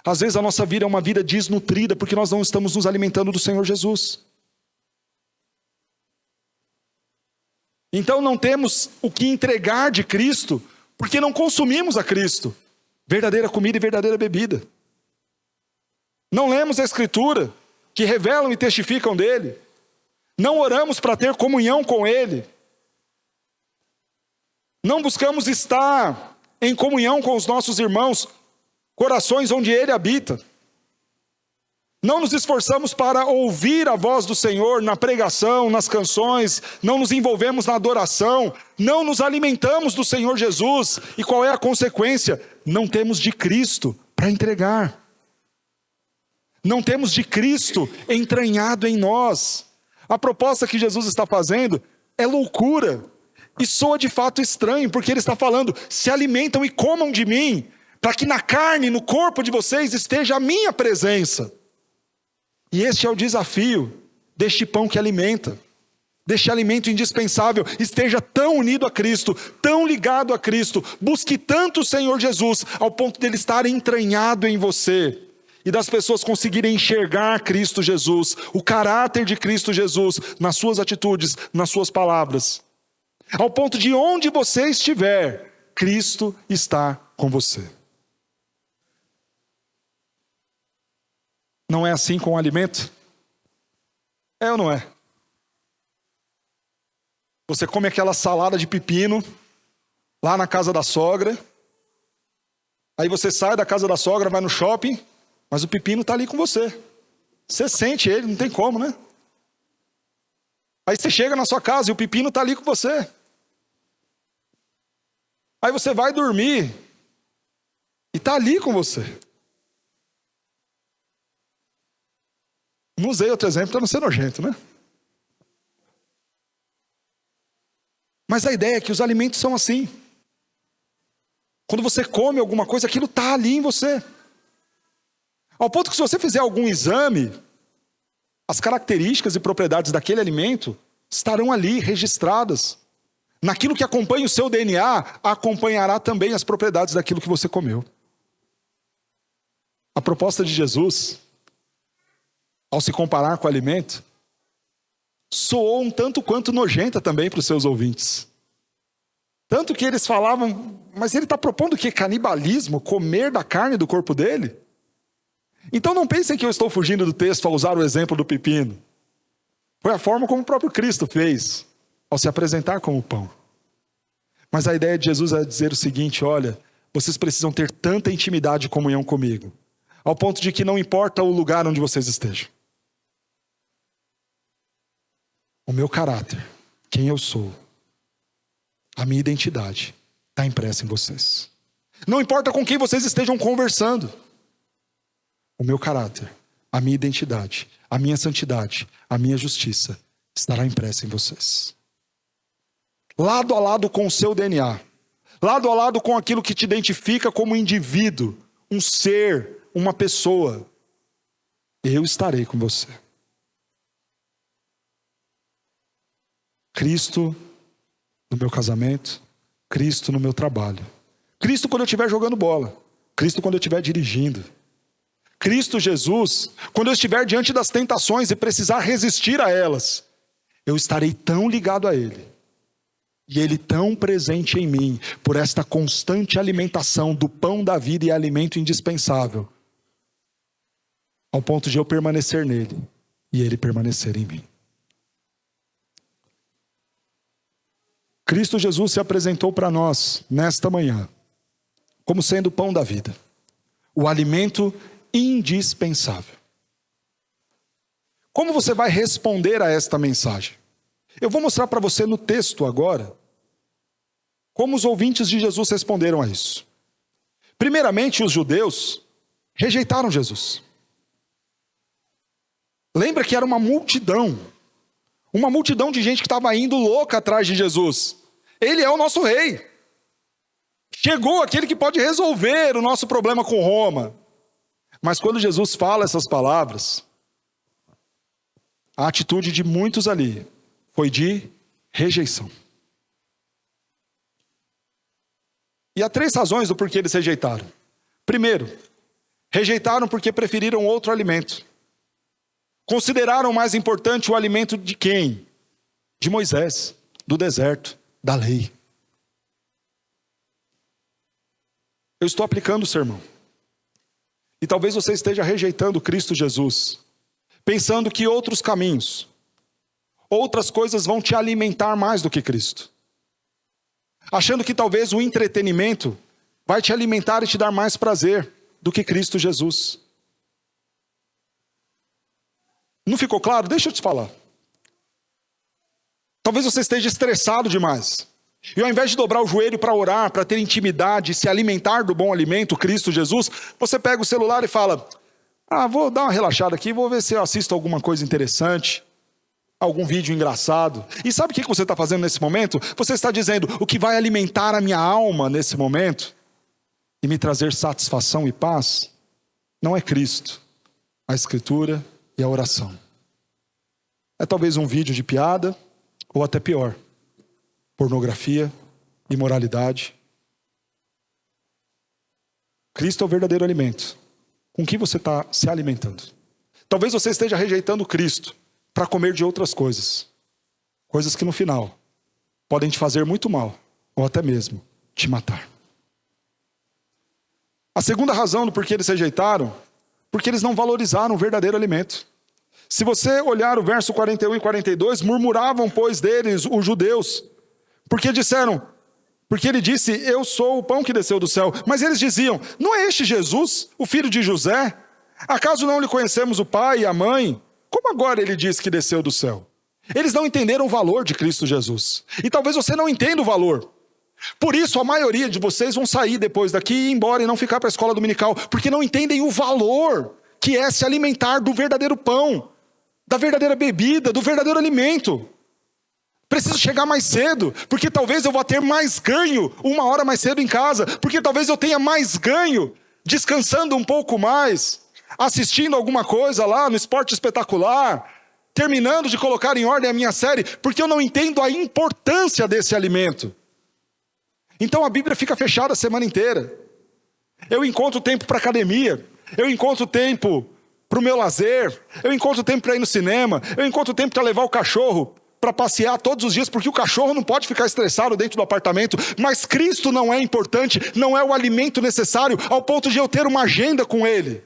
B: Às vezes a nossa vida é uma vida desnutrida porque nós não estamos nos alimentando do Senhor Jesus. Então não temos o que entregar de Cristo porque não consumimos a Cristo, verdadeira comida e verdadeira bebida. Não lemos a Escritura, que revelam e testificam dele. Não oramos para ter comunhão com ele. Não buscamos estar em comunhão com os nossos irmãos, corações onde ele habita. Não nos esforçamos para ouvir a voz do Senhor na pregação, nas canções. Não nos envolvemos na adoração. Não nos alimentamos do Senhor Jesus. E qual é a consequência? Não temos de Cristo para entregar. Não temos de Cristo entranhado em nós. A proposta que Jesus está fazendo é loucura. E soa de fato estranho, porque ele está falando: se alimentam e comam de mim, para que na carne, no corpo de vocês esteja a minha presença. E este é o desafio deste pão que alimenta, deste alimento indispensável. Esteja tão unido a Cristo, tão ligado a Cristo, busque tanto o Senhor Jesus, ao ponto dele estar entranhado em você. E das pessoas conseguirem enxergar Cristo Jesus, o caráter de Cristo Jesus, nas suas atitudes, nas suas palavras. Ao ponto de onde você estiver, Cristo está com você. Não é assim com o alimento? É ou não é? Você come aquela salada de pepino lá na casa da sogra. Aí você sai da casa da sogra, vai no shopping, mas o pepino está ali com você. Você sente ele, não tem como, né? Aí você chega na sua casa e o pepino está ali com você. Aí você vai dormir e está ali com você. Não usei outro exemplo para não ser nojento, né? Mas a ideia é que os alimentos são assim. Quando você come alguma coisa, aquilo está ali em você. Ao ponto que se você fizer algum exame, as características e propriedades daquele alimento estarão ali registradas. Naquilo que acompanha o seu DNA, acompanhará também as propriedades daquilo que você comeu. A proposta de Jesus, ao se comparar com o alimento, soou um tanto quanto nojenta também para os seus ouvintes. Tanto que eles falavam, mas ele está propondo o quê? Canibalismo? Comer da carne do corpo dele? Então não pensem que eu estou fugindo do texto ao usar o exemplo do pepino. Foi a forma como o próprio Cristo fez, ao se apresentar como pão. Mas a ideia de Jesus é dizer o seguinte: olha, vocês precisam ter tanta intimidade e comunhão comigo, ao ponto de que não importa o lugar onde vocês estejam. O meu caráter, quem eu sou, a minha identidade está impressa em vocês. Não importa com quem vocês estejam conversando. O meu caráter, a minha identidade, a minha santidade, a minha justiça estará impressa em vocês. Lado a lado com o seu DNA. Lado a lado com aquilo que te identifica como um indivíduo, um ser, uma pessoa. Eu estarei com você. Cristo no meu casamento, Cristo no meu trabalho, Cristo quando eu estiver jogando bola, Cristo quando eu estiver dirigindo, Cristo Jesus quando eu estiver diante das tentações e precisar resistir a elas. Eu estarei tão ligado a Ele, e Ele tão presente em mim, por esta constante alimentação do pão da vida e alimento indispensável, ao ponto de eu permanecer nele e Ele permanecer em mim. Cristo Jesus se apresentou para nós, nesta manhã, como sendo o pão da vida, o alimento indispensável. Como você vai responder a esta mensagem? Eu vou mostrar para você no texto agora, como os ouvintes de Jesus responderam a isso. Primeiramente, os judeus rejeitaram Jesus. Lembra que era uma multidão de gente que estava indo louca atrás de Jesus. Ele é o nosso rei. Chegou aquele que pode resolver o nosso problema com Roma. Mas quando Jesus fala essas palavras, a atitude de muitos ali foi de rejeição. E há 3 razões do porquê eles rejeitaram. Primeiro, rejeitaram porque preferiram outro alimento. Consideraram mais importante o alimento de quem? De Moisés, do deserto, da lei. Eu estou aplicando o sermão. E talvez você esteja rejeitando Cristo Jesus, pensando que outros caminhos, outras coisas vão te alimentar mais do que Cristo. Achando que talvez o entretenimento vai te alimentar e te dar mais prazer do que Cristo Jesus. Não ficou claro? Deixa eu te falar. Talvez você esteja estressado demais. E ao invés de dobrar o joelho para orar, para ter intimidade, se alimentar do bom alimento, Cristo Jesus, você pega o celular e fala: vou dar uma relaxada aqui, vou ver se eu assisto alguma coisa interessante, algum vídeo engraçado. E sabe o que você está fazendo nesse momento? Você está dizendo: o que vai alimentar a minha alma nesse momento e me trazer satisfação e paz, não é Cristo, a Escritura e a oração. É talvez um vídeo de piada, ou até pior, pornografia, imoralidade. Cristo é o verdadeiro alimento. Com que você está se alimentando? Talvez você esteja rejeitando Cristo para comer de outras coisas. Coisas que no final podem te fazer muito mal, ou até mesmo te matar. A segunda razão do porquê eles rejeitaram Porque eles não valorizaram o verdadeiro alimento. Se você olhar o verso 41 e 42, murmuravam, pois, deles os judeus, porque ele disse, eu sou o pão que desceu do céu. Mas eles diziam, não é este Jesus, o filho de José? Acaso não lhe conhecemos o pai e a mãe? Como agora ele diz que desceu do céu? Eles não entenderam o valor de Cristo Jesus. E talvez você não entenda o valor. Por isso a maioria de vocês vão sair depois daqui e ir embora e não ficar para a escola dominical, porque não entendem o valor que é se alimentar do verdadeiro pão, da verdadeira bebida, do verdadeiro alimento. Preciso chegar mais cedo, porque talvez eu vá ter mais ganho 1 hora mais cedo em casa, porque talvez eu tenha mais ganho descansando um pouco mais, assistindo alguma coisa lá no Esporte Espetacular, terminando de colocar em ordem a minha série, porque eu não entendo a importância desse alimento. Então a Bíblia fica fechada a semana inteira. Eu encontro tempo para academia, eu encontro tempo para o meu lazer, eu encontro tempo para ir no cinema, eu encontro tempo para levar o cachorro para passear todos os dias, porque o cachorro não pode ficar estressado dentro do apartamento, mas Cristo não é importante, não é o alimento necessário, ao ponto de eu ter uma agenda com Ele.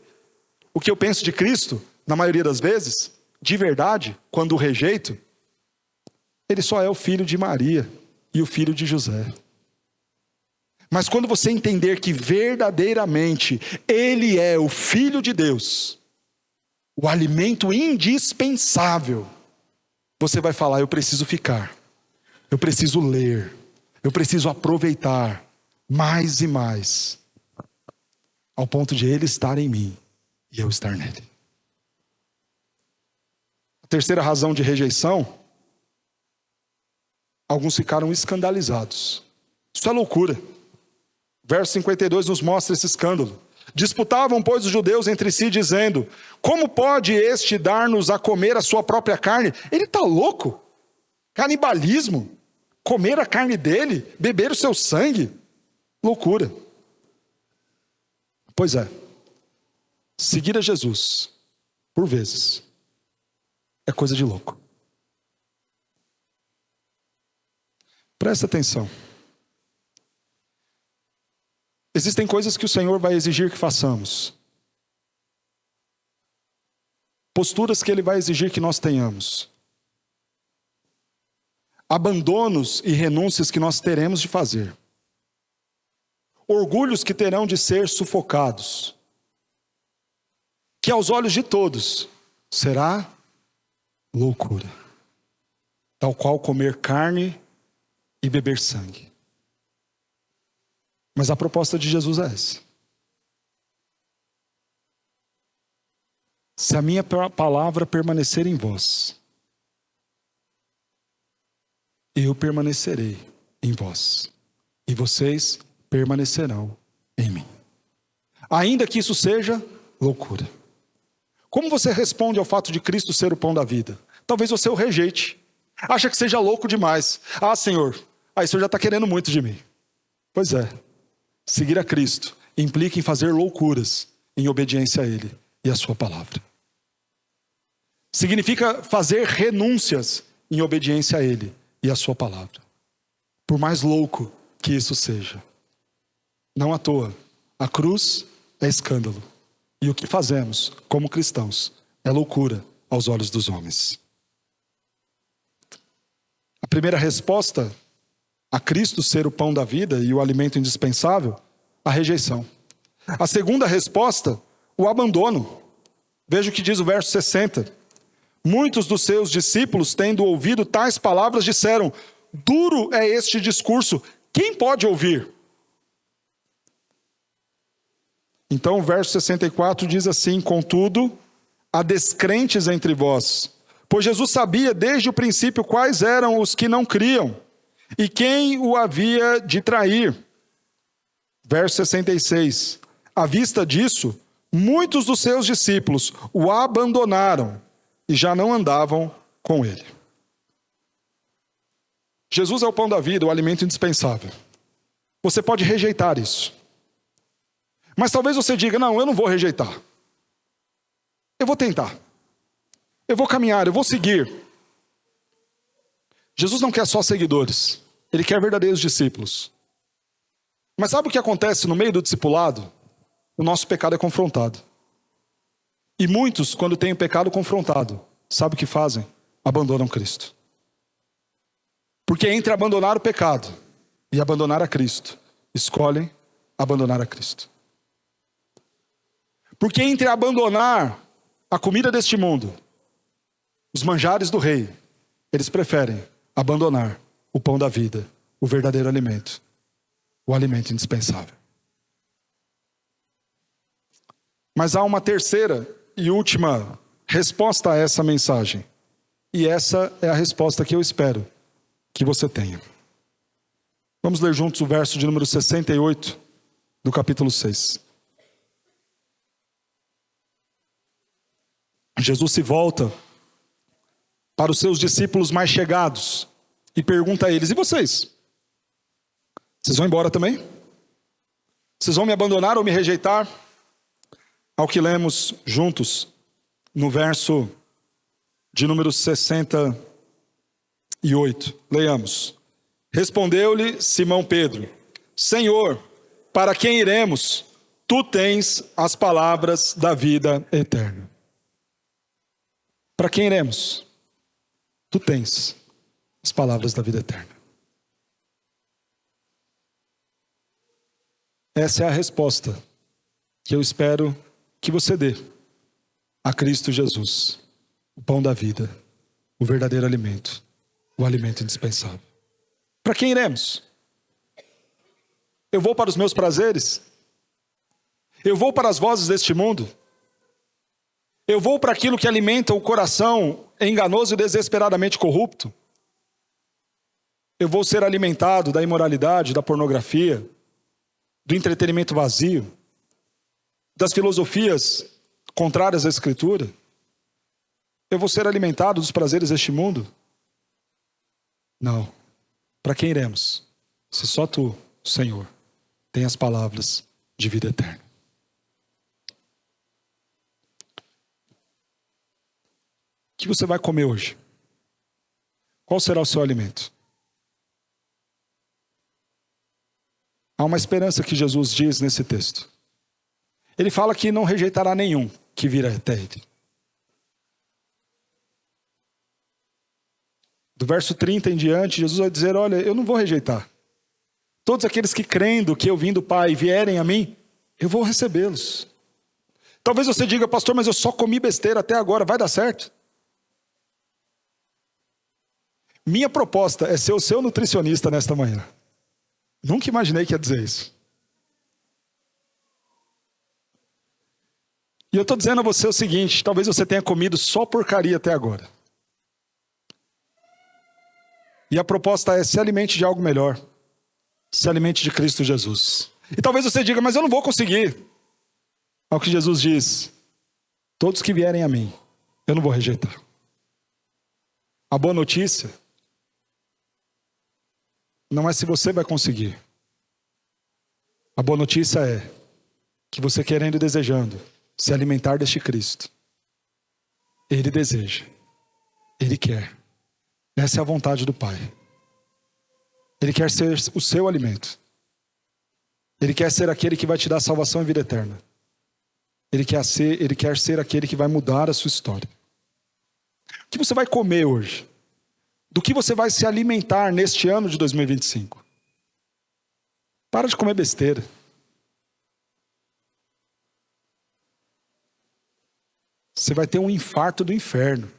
B: O que eu penso de Cristo, na maioria das vezes, de verdade, quando o rejeito, Ele só é o filho de Maria e o filho de José. Mas quando você entender que verdadeiramente Ele é o Filho de Deus, o alimento indispensável, você vai falar, eu preciso ficar, eu preciso ler, eu preciso aproveitar mais e mais, ao ponto de Ele estar em mim e eu estar nele. A terceira razão de rejeição, alguns ficaram escandalizados. Isso é loucura. Verso 52 nos mostra esse escândalo. Disputavam, pois, os judeus entre si, dizendo, como pode este dar-nos a comer a sua própria carne? Ele está louco? Canibalismo? Comer a carne dele? Beber o seu sangue? Loucura. Pois é. Seguir a Jesus, por vezes, é coisa de louco. Presta atenção. Existem coisas que o Senhor vai exigir que façamos. Posturas que Ele vai exigir que nós tenhamos. Abandonos e renúncias que nós teremos de fazer. Orgulhos que terão de ser sufocados. Que aos olhos de todos será loucura. Tal qual comer carne e beber sangue. Mas a proposta de Jesus é essa. Se a minha palavra permanecer em vós, eu permanecerei em vós, e vocês permanecerão em mim. Ainda que isso seja loucura. Como você responde ao fato de Cristo ser o pão da vida? Talvez você o rejeite. Acha que seja louco demais. Ah, Senhor, aí o Senhor já está querendo muito de mim. Pois é. Seguir a Cristo implica em fazer loucuras em obediência a Ele e a sua palavra. Significa fazer renúncias em obediência a Ele e a sua palavra. Por mais louco que isso seja. Não à toa, a cruz é escândalo. E o que fazemos como cristãos é loucura aos olhos dos homens. A primeira resposta a Cristo ser o pão da vida e o alimento indispensável, a rejeição. A segunda resposta, o abandono. Veja o que diz o verso 60. Muitos dos seus discípulos, tendo ouvido tais palavras, disseram, duro é este discurso, quem pode ouvir? Então o verso 64 diz assim, contudo, há descrentes entre vós, pois Jesus sabia desde o princípio quais eram os que não criam, e quem o havia de trair? Verso 66. À vista disso, muitos dos seus discípulos o abandonaram e já não andavam com ele. Jesus é o pão da vida, o alimento indispensável. Você pode rejeitar isso. Mas talvez você diga, não, eu não vou rejeitar. Eu vou tentar. Eu vou caminhar, eu vou seguir. Jesus não quer só seguidores, Ele quer verdadeiros discípulos. Mas sabe o que acontece no meio do discipulado? O nosso pecado é confrontado. E muitos, quando têm o pecado confrontado, sabe o que fazem? Abandonam Cristo. Porque entre abandonar o pecado e abandonar a Cristo, escolhem abandonar a Cristo. Porque entre abandonar a comida deste mundo, os manjares do rei, eles preferem abandonar o pão da vida, o verdadeiro alimento, o alimento indispensável. Mas há uma terceira e última resposta a essa mensagem. E essa é a resposta que eu espero que você tenha. Vamos ler juntos o verso de número 68 do capítulo 6. Jesus se volta para os seus discípulos mais chegados e pergunta a eles: e vocês? Vocês vão embora também? Vocês vão me abandonar ou me rejeitar? Ao que lemos juntos no verso de número 68. Leiamos. Respondeu-lhe Simão Pedro: Senhor, para quem iremos? Tu tens as palavras da vida eterna. Para quem iremos? Tu tens as palavras da vida eterna. Essa é a resposta que eu espero que você dê a Cristo Jesus, o pão da vida, o verdadeiro alimento, o alimento indispensável. Para quem iremos? Eu vou para os meus prazeres? Eu vou para as vozes deste mundo? Eu vou para aquilo que alimenta o coração enganoso e desesperadamente corrupto? Eu vou ser alimentado da imoralidade, da pornografia, do entretenimento vazio, das filosofias contrárias à Escritura? Eu vou ser alimentado dos prazeres deste mundo? Não. Para quem iremos? Se só tu, Senhor, tem as palavras de vida eterna. O que você vai comer hoje? Qual será o seu alimento? Há uma esperança que Jesus diz nesse texto. Ele fala que não rejeitará nenhum que vir até ele. Do verso 30 em diante, Jesus vai dizer: olha, eu não vou rejeitar. Todos aqueles que crendo que eu vim do Pai vierem a mim, eu vou recebê-los. Talvez você diga: pastor, mas eu só comi besteira até agora, vai dar certo? Minha proposta é ser o seu nutricionista nesta manhã. Nunca imaginei que ia dizer isso. E eu estou dizendo a você o seguinte: talvez você tenha comido só porcaria até agora. E a proposta é: se alimente de algo melhor. Se alimente de Cristo Jesus. E talvez você diga: mas eu não vou conseguir. Ao que Jesus diz: todos que vierem a mim, eu não vou rejeitar. A boa notícia não é se você vai conseguir. A boa notícia é que você, querendo e desejando se alimentar deste Cristo, Ele deseja, Ele quer. Essa é a vontade do Pai. Ele quer ser o seu alimento. Ele quer ser aquele que vai te dar salvação e vida eterna. Ele quer ser aquele que vai mudar a sua história. O que você vai comer hoje? Do que você vai se alimentar neste ano de 2025? Para de comer besteira. Você vai ter um infarto do inferno.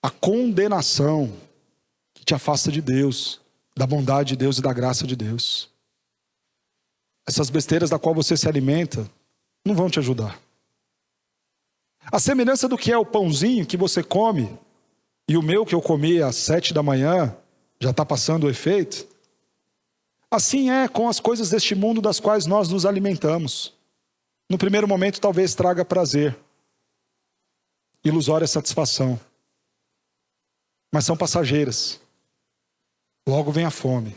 B: A condenação que te afasta de Deus, da bondade de Deus e da graça de Deus. Essas besteiras da qual você se alimenta não vão te ajudar. A semelhança do que é o pãozinho que você come, e o meu que eu comi às 7 da manhã, já está passando o efeito. Assim é com as coisas deste mundo das quais nós nos alimentamos. No primeiro momento talvez traga prazer, ilusória satisfação. Mas são passageiras. Logo vem a fome.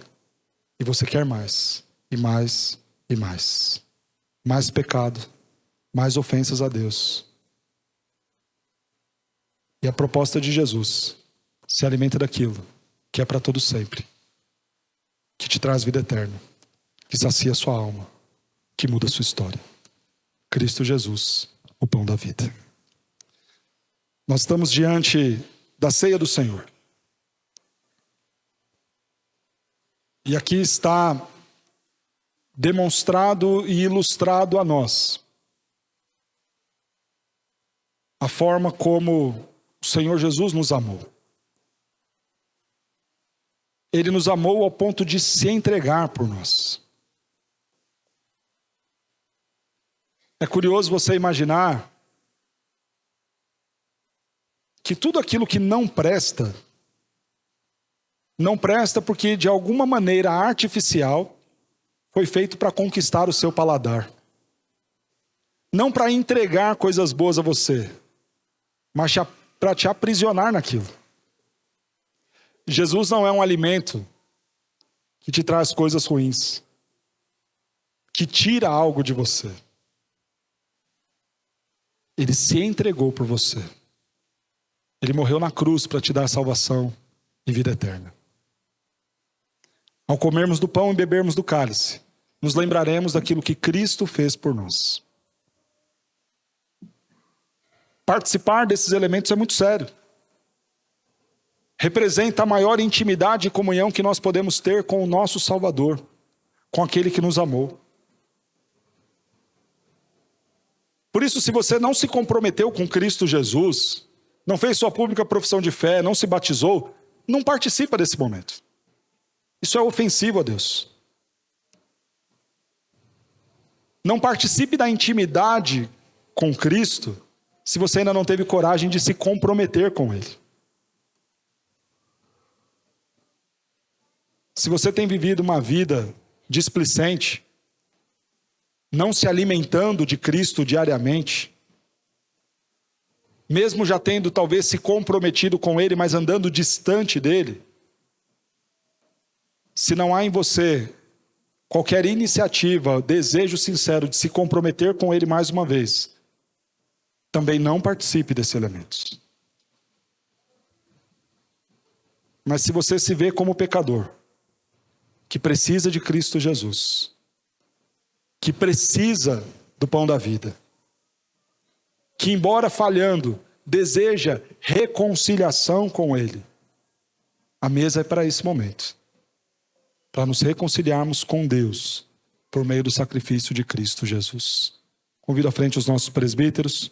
B: E você quer mais, e mais, e mais. Mais pecado, mais ofensas a Deus. E a proposta de Jesus: se alimenta daquilo que é para todo sempre, que te traz vida eterna, que sacia a sua alma, que muda a sua história. Cristo Jesus, o pão da vida. Nós estamos diante da ceia do Senhor. E aqui está demonstrado e ilustrado a nós a forma como o Senhor Jesus nos amou. Ele nos amou ao ponto de se entregar por nós. É curioso você imaginar que tudo aquilo que não presta porque de alguma maneira artificial foi feito para conquistar o seu paladar. Não para entregar coisas boas a você, mas para te aprisionar naquilo. Jesus não é um alimento que te traz coisas ruins, que tira algo de você. Ele se entregou por você. Ele morreu na cruz para te dar salvação e vida eterna. Ao comermos do pão e bebermos do cálice, nos lembraremos daquilo que Cristo fez por nós. Participar desses elementos é muito sério. Representa a maior intimidade e comunhão que nós podemos ter com o nosso Salvador, com aquele que nos amou. Por isso, se você não se comprometeu com Cristo Jesus, não fez sua pública profissão de fé, não se batizou, não participa desse momento. Isso é ofensivo a Deus. Não participe da intimidade com Cristo se você ainda não teve coragem de se comprometer com Ele. Se você tem vivido uma vida displicente, não se alimentando de Cristo diariamente, mesmo já tendo talvez se comprometido com Ele, mas andando distante dEle, se não há em você qualquer iniciativa, desejo sincero de se comprometer com Ele mais uma vez, também não participe desses elementos. Mas se você se vê como pecador, que precisa de Cristo Jesus, que precisa do pão da vida, que embora falhando, deseja reconciliação com Ele, a mesa é para esse momento, para nos reconciliarmos com Deus, por meio do sacrifício de Cristo Jesus. Convido à frente os nossos presbíteros,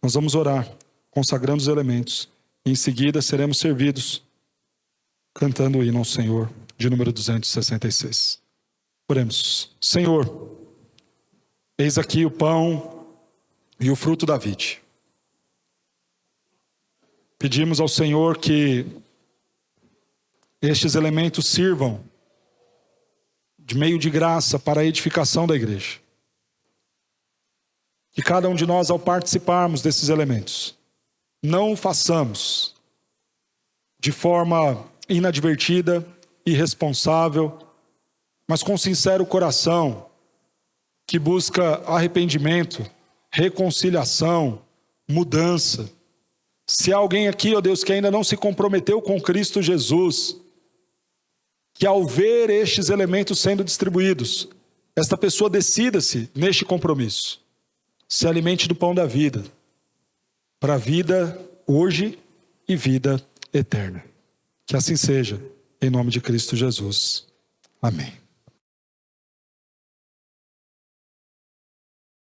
B: nós vamos orar, consagrando os elementos, e em seguida seremos servidos, cantando o hino ao Senhor, de número 266. Oremos. Senhor, eis aqui o pão e o fruto da vide. Pedimos ao Senhor que estes elementos sirvam de meio de graça para a edificação da igreja. Que cada um de nós, ao participarmos desses elementos, não o façamos de forma inadvertida, irresponsável, mas com sincero coração, que busca arrependimento, reconciliação, mudança. Se há alguém aqui, ó Deus, que ainda não se comprometeu com Cristo Jesus, que ao ver estes elementos sendo distribuídos, esta pessoa decida-se neste compromisso, se alimente do pão da vida, para a vida hoje e vida eterna. Que assim seja, em nome de Cristo Jesus. Amém.